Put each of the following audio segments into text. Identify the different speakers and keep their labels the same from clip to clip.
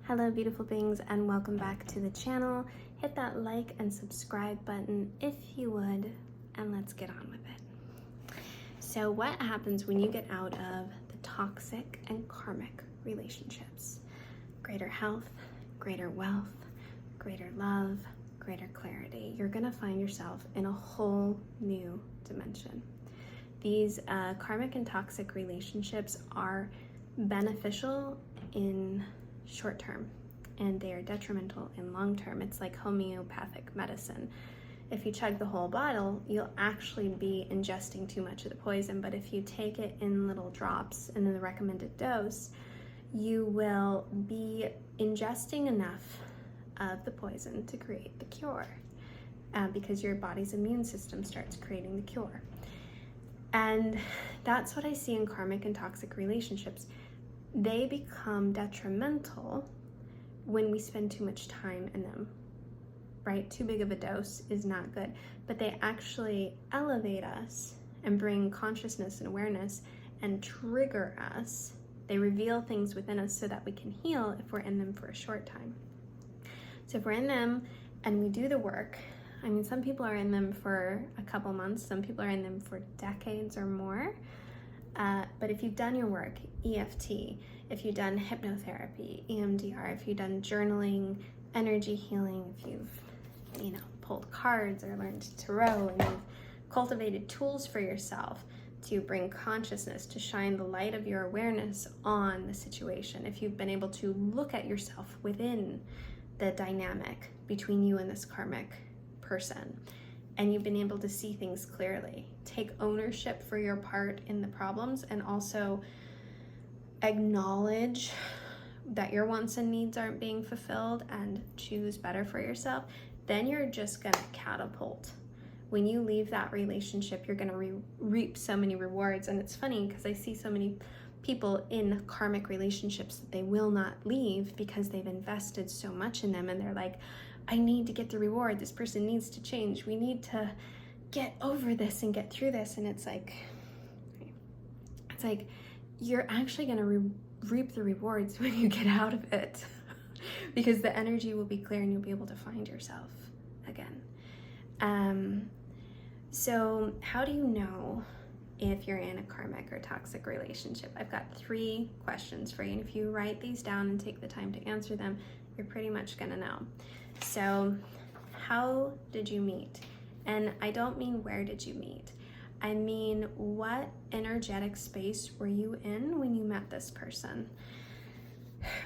Speaker 1: Hello beautiful beings, and welcome back to the channel. Hit that like and subscribe button if you would, and let's get on with it. So what happens when you get out of the toxic and karmic relationships? Greater health, greater wealth, greater love, greater clarity. You're gonna find yourself in a whole new dimension. These karmic and toxic relationships are beneficial in short term, and they are detrimental in long term. It's like homeopathic medicine. If you chug the whole bottle, you'll actually be ingesting too much of the poison, but if you take it in little drops and in the recommended dose, you will be ingesting enough of the poison to create the cure, because your body's immune system starts creating the cure. And that's what I see in karmic and toxic relationships. They become detrimental when we spend too much time in them, right? Too big of a dose is not good, but they actually elevate us and bring consciousness and awareness and trigger us. They reveal things within us so that we can heal if we're in them for a short time. So if we're in them and we do the work, I mean, some people are in them for a couple months, some people are in them for decades or more. But if you've done your work, EFT, if you've done hypnotherapy, EMDR, if you've done journaling, energy healing, if you've, pulled cards or learned tarot, and you've cultivated tools for yourself to bring consciousness, to shine the light of your awareness on the situation, if you've been able to look at yourself within the dynamic between you and this karmic person, and you've been able to see things clearly, take ownership for your part in the problems, and also acknowledge that your wants and needs aren't being fulfilled and choose better for yourself, then you're just gonna catapult. When you leave that relationship, you're gonna reap so many rewards. And it's funny because I see so many people in karmic relationships that they will not leave because they've invested so much in them, and they're like, I need to get the reward. This person needs to change. We need to get over this and get through this. And it's like you're actually going to reap the rewards when you get out of it, because the energy will be clear and you'll be able to find yourself again. So how do you know if you're in a karmic or toxic relationship? I've got 3 questions for you, and if you write these down and take the time to answer them, you're pretty much gonna know. So how did you meet? And I don't mean where did you meet. I mean, what energetic space were you in when you met this person?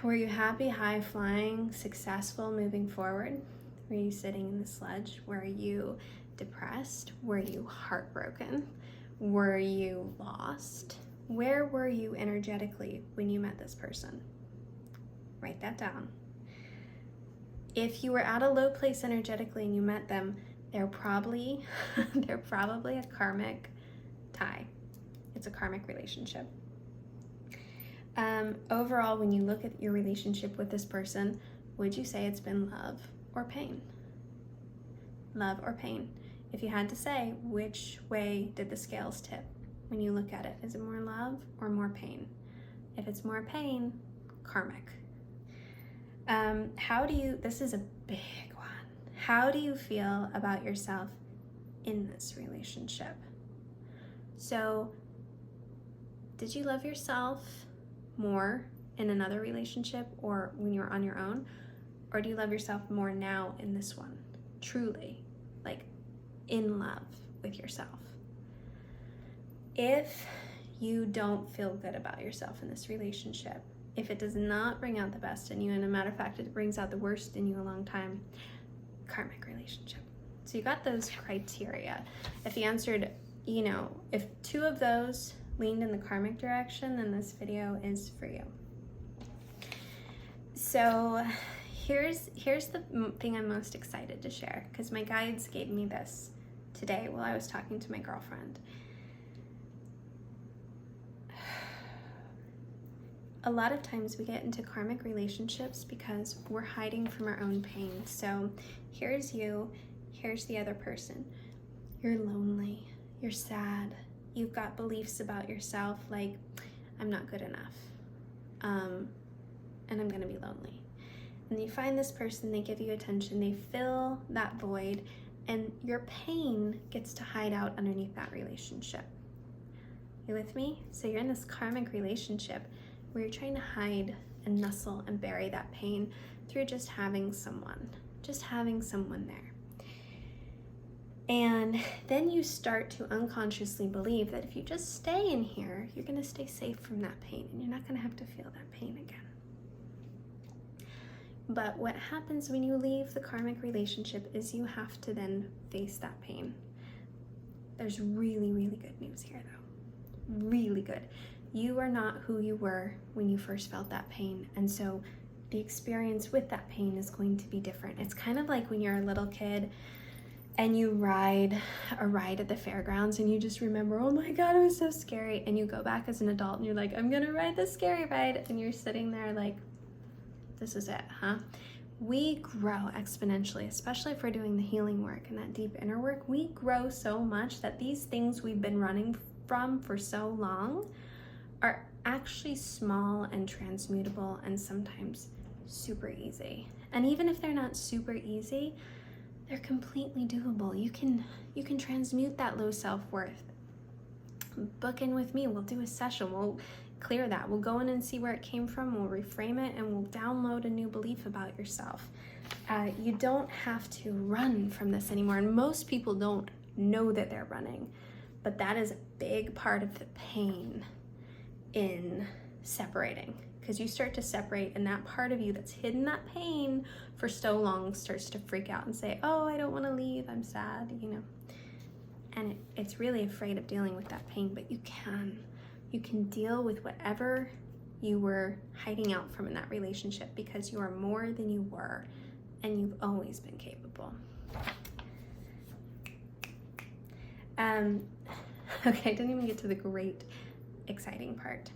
Speaker 1: Were you happy, high flying, successful, moving forward? Were you sitting in the sludge? Were you depressed? Were you heartbroken? Were you lost? Where were you energetically when you met this person? Write that down. If you were at a low place energetically and you met them, they're probably a karmic tie. It's a karmic relationship. Overall, when you look at your relationship with this person, would you say it's been love or pain? Love or pain? If you had to say, which way did the scales tip when you look at it? Is it more love or more pain? If it's more pain, karmic. This is a big one. How do you feel about yourself in this relationship? So, did you love yourself more in another relationship or when you were on your own? Or do you love yourself more now in this one? Truly, like in love with yourself. If you don't feel good about yourself in this relationship, if it does not bring out the best in you, and a matter of fact, it brings out the worst in you a long time, karmic relationship. So you got those criteria. If you answered, if 2 of those leaned in the karmic direction, then this video is for you. So here's the thing I'm most excited to share, because my guides gave me this today while I was talking to my girlfriend. A lot of times we get into karmic relationships because we're hiding from our own pain. So here's you, here's the other person. You're lonely, you're sad, you've got beliefs about yourself like, I'm not good enough, and I'm gonna be lonely. and you find this person, they give you attention, they fill that void, and your pain gets to hide out underneath that relationship. You with me? So you're in this karmic relationship where you're trying to hide and nestle and bury that pain through just having someone there. And then you start to unconsciously believe that if you just stay in here, you're going to stay safe from that pain, and you're not going to have to feel that pain again. But what happens when you leave the karmic relationship is you have to then face that pain. There's really, really good news here, though. Really good. You are not who you were when you first felt that pain, and so the experience with that pain is going to be different. It's kind of like when you're a little kid and you ride a ride at the fairgrounds and you just remember, oh my God, it was so scary. And you go back as an adult and you're like, I'm gonna ride the scary ride. And you're sitting there like, this is it, huh? We grow exponentially, especially if we're doing the healing work and that deep inner work. We grow so much that these things we've been running from for so long are actually small and transmutable and sometimes super easy. And even if they're not super easy, they're completely doable. You can transmute that low self-worth. Book in with me. We'll do a session. We'll clear that. We'll go in and see where it came from. We'll reframe it, and we'll download a new belief about yourself. You don't have to run from this anymore. And most people don't know that they're running, but that is a big part of the pain in separating. Because you start to separate, and that part of you that's hidden that pain for so long starts to freak out and say, oh, I don't want to leave, I'm sad, and it's really afraid of dealing with that pain. But you can deal with whatever you were hiding out from in that relationship, because you are more than you were, and you've always been capable. Okay, I didn't even get to the great exciting part.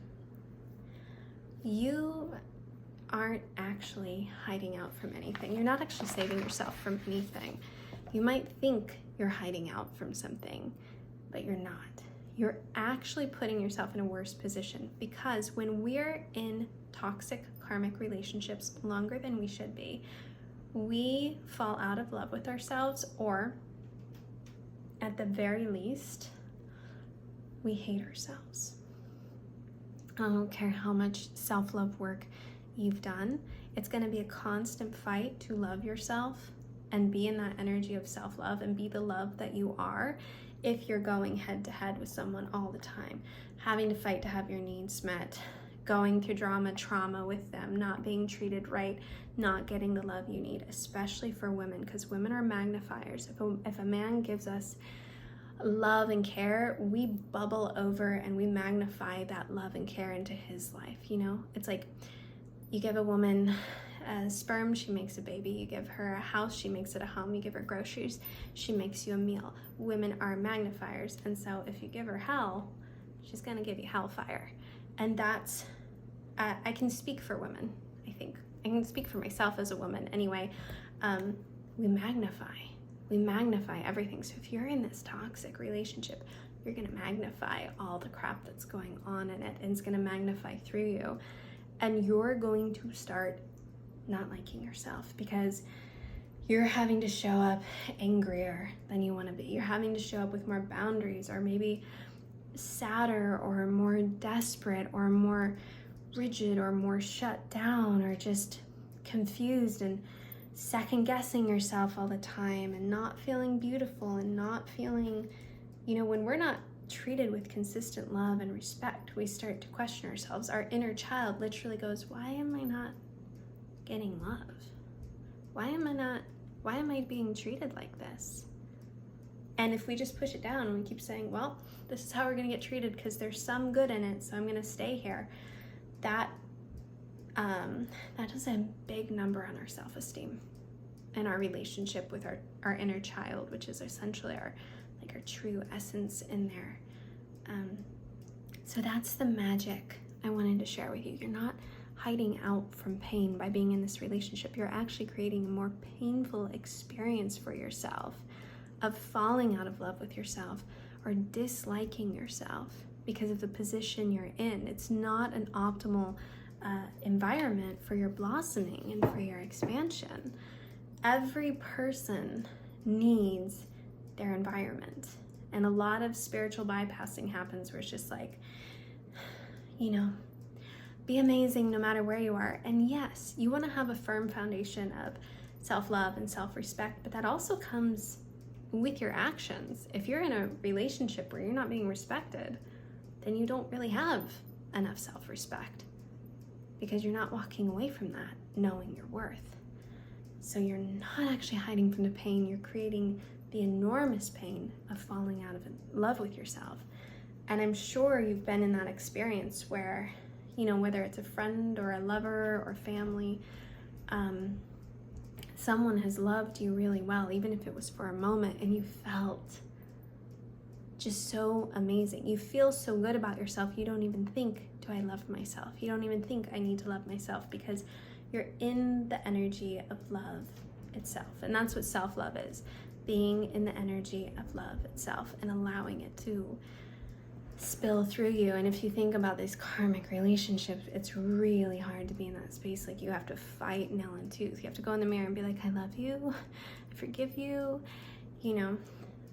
Speaker 1: You aren't actually hiding out from anything. You're not actually saving yourself from anything. You might think you're hiding out from something, but you're not. You're actually putting yourself in a worse position, because when we're in toxic karmic relationships longer than we should be, we fall out of love with ourselves, or at the very least, we hate ourselves. I don't care how much self-love work you've done. It's going to be a constant fight to love yourself and be in that energy of self-love and be the love that you are if you're going head to head with someone all the time, having to fight to have your needs met, going through trauma with them, not being treated right, not getting the love you need, especially for women, because women are magnifiers. If a man gives us love and care, we bubble over and we magnify that love and care into his life. It's like you give a woman a sperm, she makes a baby. You give her a house, she makes it a home. You give her groceries, she makes you a meal. Women are magnifiers, and so if you give her hell, she's gonna give you hellfire. And that's I can speak for women. I think I can speak for myself as a woman anyway. We magnify everything. So if you're in this toxic relationship, you're going to magnify all the crap that's going on in it, and it's going to magnify through you. And you're going to start not liking yourself, because you're having to show up angrier than you want to be. You're having to show up with more boundaries, or maybe sadder, or more desperate, or more rigid, or more shut down, or just confused and second guessing yourself all the time, and not feeling beautiful, and not feeling, when we're not treated with consistent love and respect, we start to question ourselves. Our inner child literally goes, why am I not getting love? Why am I being treated like this? And if we just push it down and we keep saying, well, this is how we're going to get treated because there's some good in it, so I'm going to stay here, that does a big number on our self-esteem and our relationship with our inner child, which is essentially our true essence in there. So that's the magic I wanted to share with you. You're not hiding out from pain by being in this relationship. You're actually creating a more painful experience for yourself of falling out of love with yourself or disliking yourself because of the position you're in. It's not an optimal environment for your blossoming and for your expansion. Every person needs their environment. And a lot of spiritual bypassing happens where it's just like, you know, be amazing no matter where you are. And yes, you want to have a firm foundation of self-love and self-respect, but that also comes with your actions. If you're in a relationship where you're not being respected, then you don't really have enough self-respect, because you're not walking away from that knowing your worth. So you're not actually hiding from the pain. You're creating the enormous pain of falling out of love with yourself. And I'm sure you've been in that experience where, you know, whether it's a friend or a lover or family, someone has loved you really well, even if it was for a moment, and you felt just so amazing. You feel so good about yourself, you don't even think, do I love myself? You don't even think I need to love myself, because you're in the energy of love itself. And that's what self-love is, being in the energy of love itself and allowing it to spill through you. And if you think about these karmic relationships, it's really hard to be in that space. Like, you have to fight nail and tooth. You have to go in the mirror and be like, I love you, I forgive you, you know.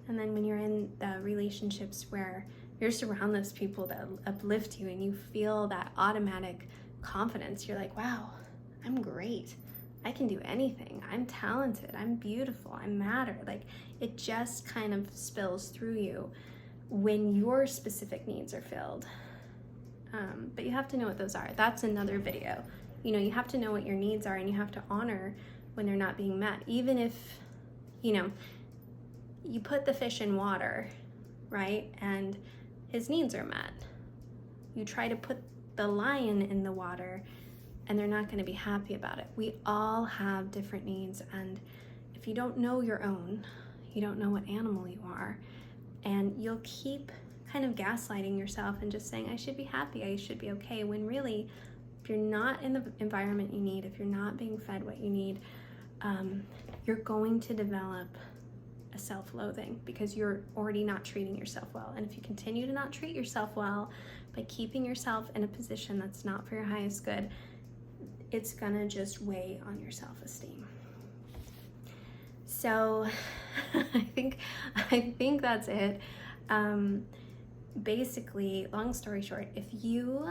Speaker 1: And then when you're in the relationships where you're surrounded those people that uplift you and you feel that automatic confidence, you're like, wow, I'm great, I can do anything, I'm talented, I'm beautiful, I matter. Like, it just kind of spills through you when your specific needs are filled. But you have to know what those are. That's another video. You know, you have to know what your needs are, and you have to honor when they're not being met. Even if, you know, you put the fish in water, right, and his needs are met. You try to put the lion in the water and they're not going to be happy about it. We all have different needs, and if you don't know your own, you don't know what animal you are, and you'll keep kind of gaslighting yourself and just saying, I should be happy, I should be okay, when really, if you're not in the environment you need, if you're not being fed what you need, you're going to develop a self-loathing, because you're already not treating yourself well. And if you continue to not treat yourself well by keeping yourself in a position that's not for your highest good, it's gonna just weigh on your self-esteem. So I think that's it. Basically, long story short, if you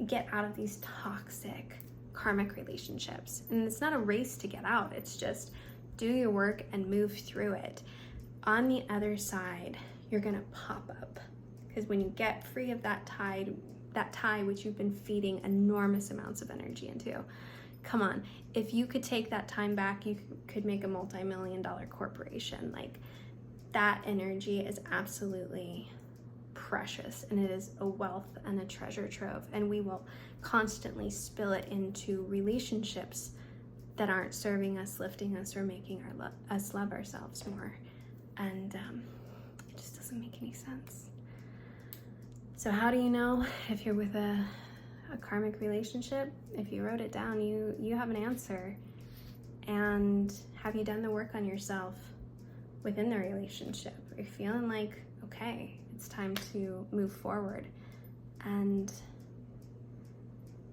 Speaker 1: get out of these toxic karmic relationships, and it's not a race to get out, it's just do your work and move through it. On the other side, you're gonna pop up, because when you get free of that tie which you've been feeding enormous amounts of energy into, come on, if you could take that time back, you could make a multi-million-dollar corporation. Like, that energy is absolutely precious, and it is a wealth and a treasure trove, and we will constantly spill it into relationships that aren't serving us, lifting us, or making us love ourselves more. And it just doesn't make any sense. So how do you know if you're with a karmic relationship? If you wrote it down, you have an answer. And have you done the work on yourself within the relationship? Are you feeling like, okay, it's time to move forward? And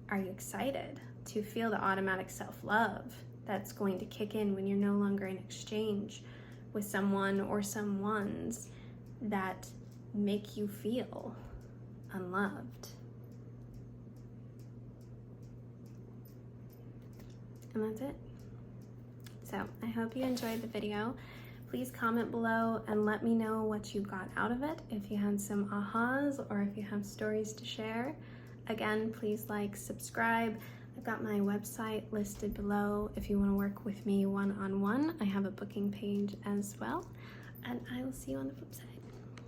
Speaker 1: are you excited to feel the automatic self-love that's going to kick in when you're no longer in exchange with someone or someones that make you feel unloved? And that's it. So I hope you enjoyed the video. Please comment below and let me know what you got out of it, if you had some ahas or if you have stories to share. Again, please like, subscribe. I've got my website listed below if you want to work with me one-on-one. I have a booking page as well, and I will see you on the flip side.